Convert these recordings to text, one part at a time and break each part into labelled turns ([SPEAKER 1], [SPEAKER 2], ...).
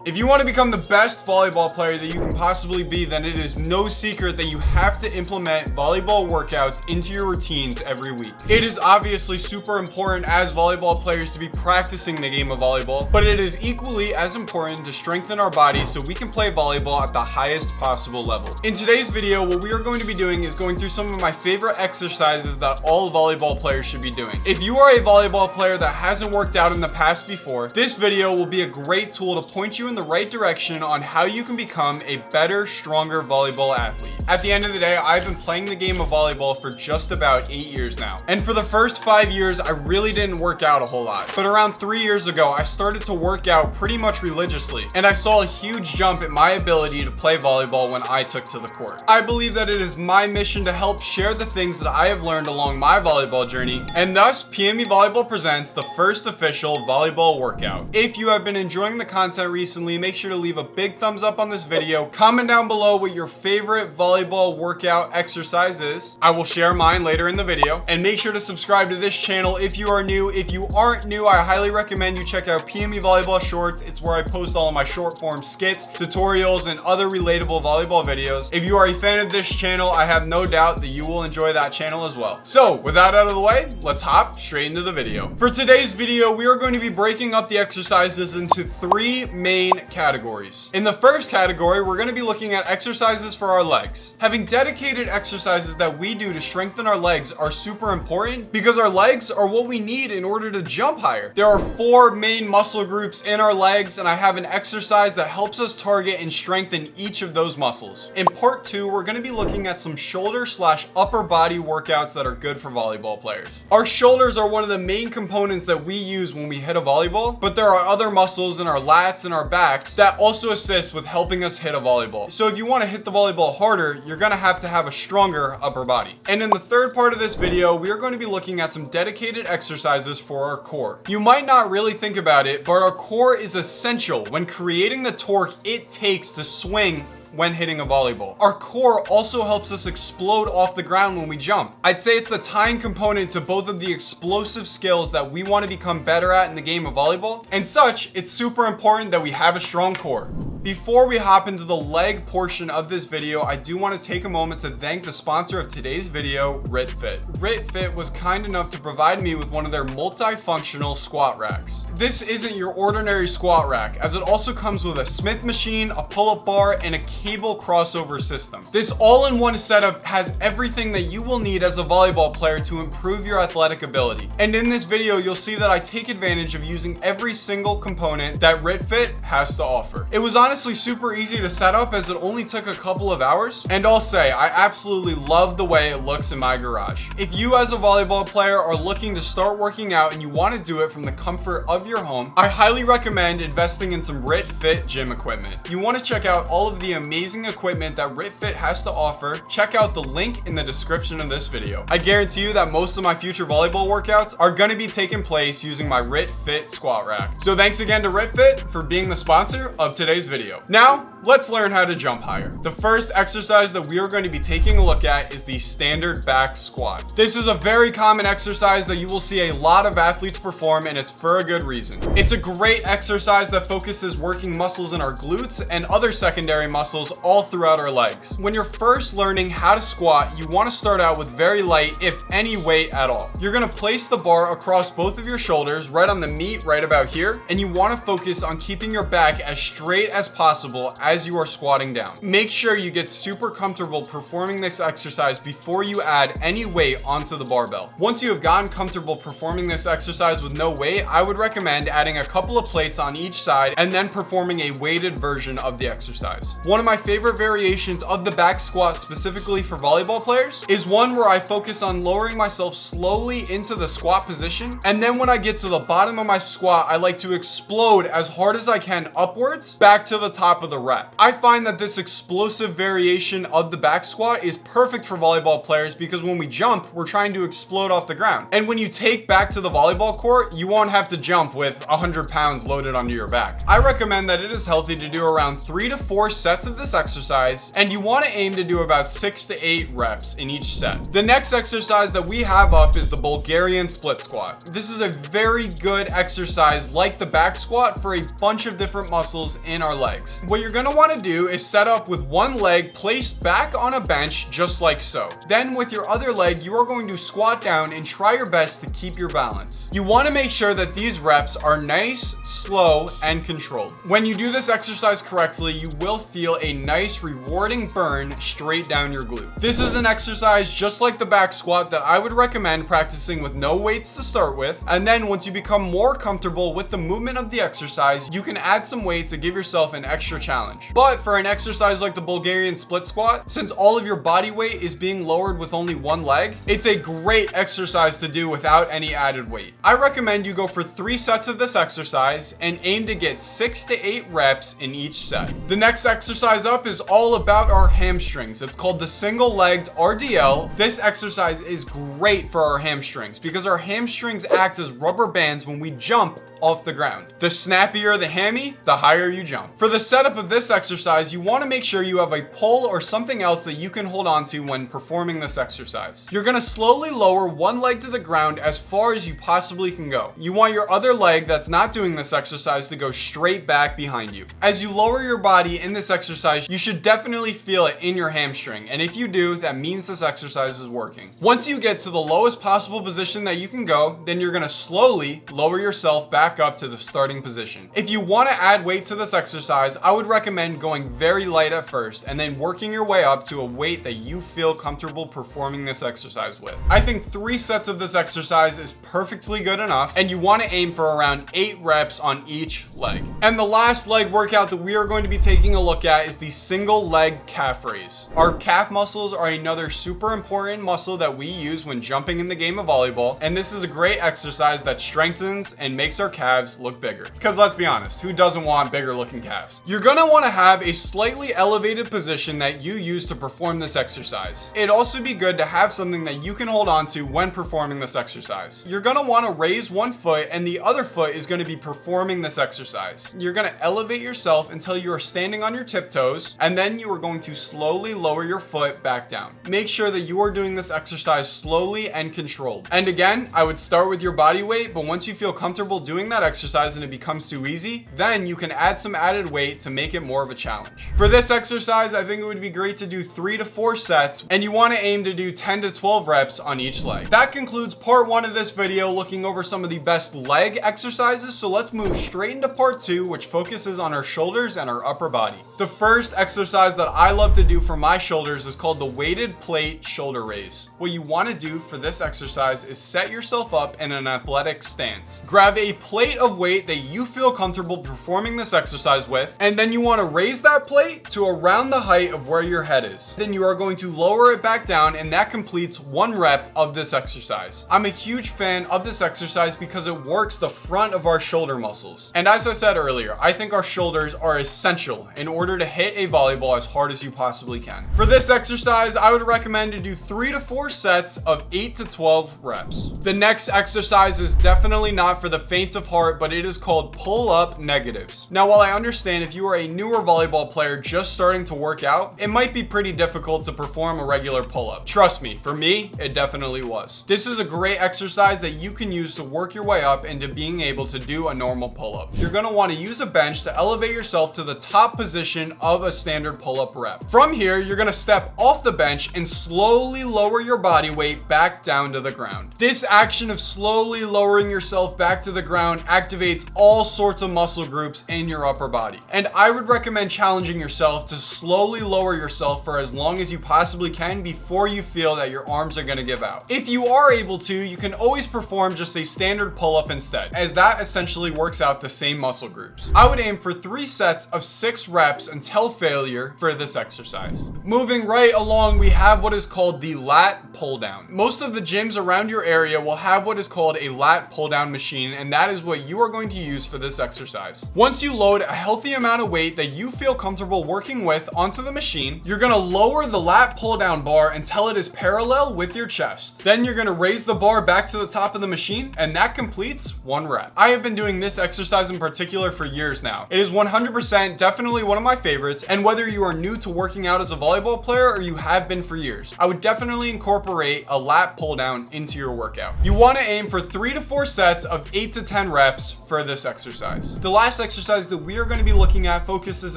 [SPEAKER 1] If you want to become the best volleyball player that you can possibly be, then it is no secret that you have to implement volleyball workouts into your routines every week. It is obviously super important as volleyball players to be practicing the game of volleyball, but it is equally as important to strengthen our bodies so we can play volleyball at the highest possible level. In today's video, what we are going to be doing is going through some of my favorite exercises that all volleyball players should be doing. If you are a volleyball player that hasn't worked out in the past before, this video will be a great tool to point you in the right direction on how you can become a better, stronger volleyball athlete. At the end of the day, I've been playing the game of volleyball for just about 8 years now. And for the first 5 years, I really didn't work out a whole lot. But around 3 years ago, I started to work out pretty much religiously. And I saw a huge jump in my ability to play volleyball when I took to the court. I believe that it is my mission to help share the things that I have learned along my volleyball journey. And thus, PME Volleyball presents the first official volleyball workout. If you have been enjoying the content recently, make sure to leave a big thumbs up on this video. Comment down below what your favorite volleyball workout exercise is. I will share mine later in the video. And make sure to subscribe to this channel if you are new. If you aren't new, I highly recommend you check out PME Volleyball Shorts. It's where I post all of my short form skits, tutorials, and other relatable volleyball videos. If you are a fan of this channel, I have no doubt that you will enjoy that channel as well. So with that out of the way, let's hop straight into the video. For today's video, we are going to be breaking up the exercises into 3 main categories. In the first category, we're going to be looking at exercises for our legs. Having dedicated exercises that we do to strengthen our legs are super important because our legs are what we need in order to jump higher. There are 4 main muscle groups in our legs, and I have an exercise that helps us target and strengthen each of those muscles. In part 2, we're going to be looking at some shoulder/upper body workouts that are good for volleyball players. Our shoulders are one of the main components that we use when we hit a volleyball, but there are other muscles in our lats and our backs that also assist with helping us hit a volleyball. So if you want to hit the volleyball harder, you're going to have a stronger upper body. And in the third part of this video, we are going to be looking at some dedicated exercises for our core. You might not really think about it, but our core is essential when creating the torque it takes to swing when hitting a volleyball. Our core also helps us explode off the ground when we jump. I'd say it's the tying component to both of the explosive skills that we want to become better at in the game of volleyball. And such, it's super important that we have a strong core. Before we hop into the leg portion of this video, I do want to take a moment to thank the sponsor of today's video, RitFit. RitFit was kind enough to provide me with one of their multifunctional squat racks. This isn't your ordinary squat rack, as it also comes with a Smith machine, a pull-up bar, and a cable crossover system. This all-in-one setup has everything that you will need as a volleyball player to improve your athletic ability. And in this video, you'll see that I take advantage of using every single component that RitFit has to offer. It was honestly super easy to set up as it only took a couple of hours, and I'll say I absolutely love the way it looks in my garage. If you as a volleyball player are looking to start working out and you want to do it from the comfort of your home, I highly recommend investing in some RitFit gym equipment. You want to check out all of the amazing equipment that RitFit has to offer. Check out the link in the description of this video. I guarantee you that most of my future volleyball workouts are going to be taking place using my RitFit squat rack. So thanks again to RitFit for being the sponsor of today's video. Now, let's learn how to jump higher. The first exercise that we are going to be taking a look at is the standard back squat. This is a very common exercise that you will see a lot of athletes perform, and it's for a good reason. It's a great exercise that focuses working muscles in our glutes and other secondary muscles all throughout our legs. When you're first learning how to squat, you want to start out with very light, if any weight at all. You're going to place the bar across both of your shoulders, right on the meat, right about here, and you want to focus on keeping your back as straight as possible as you are squatting down. Make sure you get super comfortable performing this exercise before you add any weight onto the barbell. Once you have gotten comfortable performing this exercise with no weight, I would recommend adding a couple of plates on each side and then performing a weighted version of the exercise. One of my favorite variations of the back squat specifically for volleyball players is one where I focus on lowering myself slowly into the squat position, and then when I get to the bottom of my squat, I like to explode as hard as I can upwards back to the top of the rep. I find that this explosive variation of the back squat is perfect for volleyball players because when we jump, we're trying to explode off the ground. And when you take back to the volleyball court, you won't have to jump with 100 pounds loaded onto your back. I recommend that it is healthy to do around 3 to 4 sets of this exercise, and you want to aim to do about 6 to 8 reps in each set. The next exercise that we have up is the Bulgarian split squat. This is a very good exercise like the back squat for a bunch of different muscles in our legs. What you're going to want to do is set up with one leg placed back on a bench just like so. Then with your other leg, you are going to squat down and try your best to keep your balance. You want to make sure that these reps are nice, slow, and controlled. When you do this exercise correctly, you will feel a nice rewarding burn straight down your glute. This is an exercise just like the back squat that I would recommend practicing with no weights to start with, and then once you become more comfortable with the movement of the exercise, you can add some weight to give yourself an extra challenge. But for an exercise like the Bulgarian split squat, since all of your body weight is being lowered with only one leg, it's a great exercise to do without any added weight. I recommend you go for 3 sets of this exercise and aim to get 6 to 8 reps in each set. The next exercise up is all about our hamstrings. It's called the SingleLegged RDL. This exercise is great for our hamstrings because our hamstrings act as rubber bands when we jump off the ground. The snappier the hammy, the higher you jump. For the setup of this exercise, you want to make sure you have a pole or something else that you can hold on to when performing this exercise. You're going to slowly lower one leg to the ground as far as you possibly can go. You want your other leg that's not doing this exercise to go straight back behind you. As you lower your body in this exercise, you should definitely feel it in your hamstring, and if you do, that means this exercise is working. Once you get to the lowest possible position that you can go, then you're going to slowly lower yourself back up to the starting position. If you want to add weight to this exercise, I would recommend going very light at first and then working your way up to a weight that you feel comfortable performing this exercise with. I think 3 sets of this exercise is perfectly good enough, and you want to aim for around 8 reps on each leg. And the last leg workout that we are going to be taking a look at is the single leg calf raise. Our calf muscles are another super important muscle that we use when jumping in the game of volleyball, and this is a great exercise that strengthens and makes our calves look bigger. Because let's be honest, who doesn't want bigger looking calves? You're gonna want to have a slightly elevated position that you use to perform this exercise. It'd also be good to have something that you can hold on to when performing this exercise. You're gonna want to raise one foot and the other foot is going to be performing this exercise. You're going to elevate yourself until you are standing on your tiptoes, and then you are going to slowly lower your foot back down. Make sure that you are doing this exercise slowly and controlled. And again, I would start with your body weight, but once you feel comfortable doing that exercise and it becomes too easy, then you can add some added weight to make it more of a challenge. For this exercise, I think it would be great to do 3 to 4 sets, and you want to aim to do 10 to 12 reps on each leg. That concludes part 1 of this video, looking over some of the best leg exercises. So let's move straight into part 2, which focuses on our shoulders and our upper body. The first exercise that I love to do for my shoulders is called the weighted plate shoulder raise. What you want to do for this exercise is set yourself up in an athletic stance. Grab a plate of weight that you feel comfortable performing this exercise with, and then you want to raise that plate to around the height of where your head is. Then you are going to lower it back down, and that completes 1 rep of this exercise. I'm a huge fan of this exercise because it works the front of our shoulder muscles. And as I said earlier, I think our shoulders are essential in order to hit a volleyball as hard as you possibly can. For this exercise, I would recommend to do 3 to 4 sets of 8 to 12 reps. The next exercise is definitely not for the faint of heart, but it is called pull-up negatives. Now, while I understand if you are a newer volleyball player just starting to work out, it might be pretty difficult to perform a regular pull-up. Trust me, for me, it definitely was. This is a great exercise that you can use to work your way up into being able to do a normal pull-up. You're going to want to use a bench to elevate yourself to the top position of a standard pull-up rep. From here, you're going to step off the bench and slowly lower your body weight back down to the ground. This action of slowly lowering yourself back to the ground activates all sorts of muscle groups in your upper body. And I would recommend challenging yourself to slowly lower yourself for as long as you possibly can before you feel that your arms are going to give out. If you are able to, you can always perform just a standard pull-up instead, as that essentially works out the same muscle groups. I would aim for 3 sets of 6 reps until failure for this exercise. Moving right along, we have what is called the Lat Pull Down. Most of the gyms around your area will have what is called a Lat Pull Down machine, and that is what you are going to use for this exercise. Once you load a healthy amount of weight that you feel comfortable working with onto the machine, you're going to lower the Lat Pull Down bar until it is parallel with your chest. Then you're going to raise the bar back to the top of the machine, and that completes 1 1 rep. I have been doing this exercise in particular for years now. It is 100% definitely one of my favorites, and whether you are new to working out as a volleyball player or you have been for years, I would definitely incorporate a lat pull down into your workout. You want to aim for 3 to 4 sets of 8 to 10 reps for this exercise. The last exercise that we are going to be looking at focuses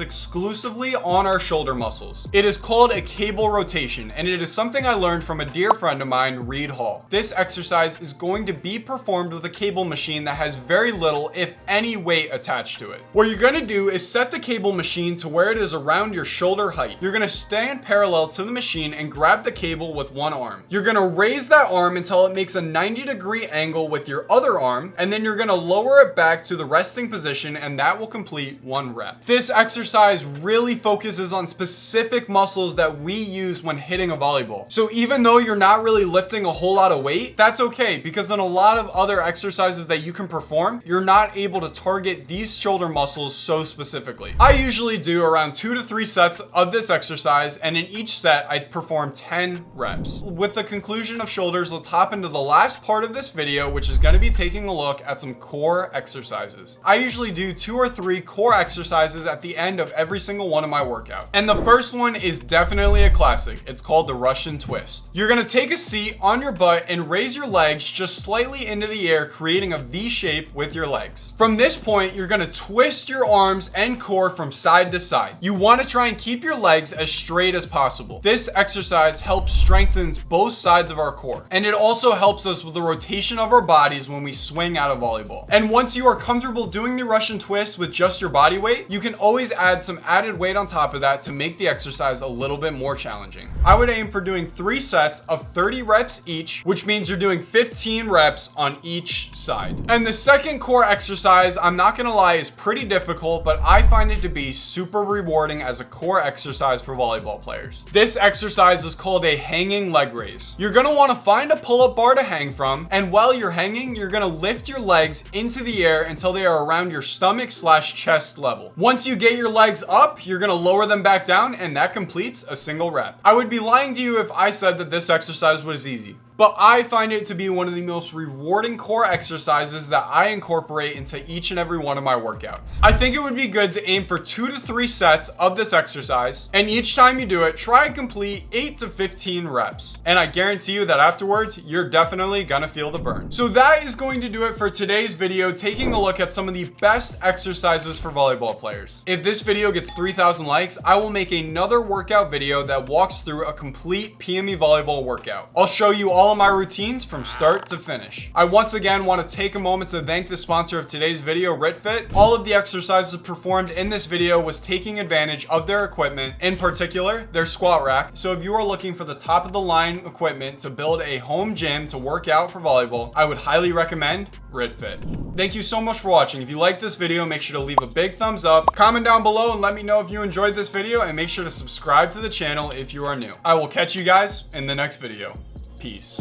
[SPEAKER 1] exclusively on our shoulder muscles. It is called a cable rotation, and it is something I learned from a dear friend of mine, Reed Hall. This exercise is going to be performed with a cable machine that has very little, if any, weight attached to it. What you're going to do is set the cable machine to where it is around your shoulder height. You're going to stand parallel to the machine and grab the cable with one arm. You're going to raise that arm until it makes a 90-degree angle with your other arm, and then you're going to lower it back to the resting position, and that will complete 1 rep. This exercise really focuses on specific muscles that we use when hitting a volleyball. So even though you're not really lifting a whole lot of weight, that's okay, because in a lot of other exercises that you can perform, you're not able to target these shoulder muscles so specifically. I usually do around 2 to 3 sets of this exercise, and in each set I perform 10 reps. With the conclusion of shoulders, let's hop into the last part of this video, which is going to be taking a look at some core exercises. I usually do 2 or 3 core exercises at the end of every single one of my workouts. And the first one is definitely a classic. It's called the Russian twist. You're going to take a seat on your butt and raise your legs just slightly into the air, creating a V shape with your legs. From this point, you're going to twist your arms and core from side to side. You want to try and keep your legs as straight as possible. This exercise helps strengthen both sides of our core, and it also helps us with the rotation of our bodies when we swing out of volleyball. And once you are comfortable doing the Russian twist with just your body weight, you can always add some added weight on top of that to make the exercise a little bit more challenging. I would aim for doing 3 sets of 30 reps each, which means you're doing 15 reps on each side. And the second core exercise, I'm not gonna lie, is pretty difficult, but I find it to be super rewarding as a core exercise for volleyball players. This exercise is called a hanging leg raise. You're gonna wanna find a pull-up bar to hang from, and while you're hanging, you're gonna lift your legs into the air until they are around your stomach/chest level. Once you get your legs up, you're gonna lower them back down, and that completes a single rep. I would be lying to you if I said that this exercise was easy, but I find it to be one of the most rewarding core exercises that I incorporate into each and every one of my workouts. I think it would be good to aim for 2 to 3 sets of this exercise, and each time you do it, try and complete 8 to 15 reps. And I guarantee you that afterwards, you're definitely gonna feel the burn. So that is going to do it for today's video, taking a look at some of the best exercises for volleyball players. If this video gets 3,000 likes, I will make another workout video that walks through a complete PME volleyball workout. I'll show you all of my routines from start to finish. I once again want to take a moment to thank the sponsor of today's video, RitFit. All of the exercises performed in this video was taking advantage of their equipment, in particular their squat rack. So if you are looking for the top of the line equipment to build a home gym to work out for volleyball, I would highly recommend RitFit. Thank you so much for watching. If you liked this video, make sure to leave a big thumbs up, comment down below and let me know if you enjoyed this video, and make sure to subscribe to the channel if you are new. I will catch you guys in the next video. Peace.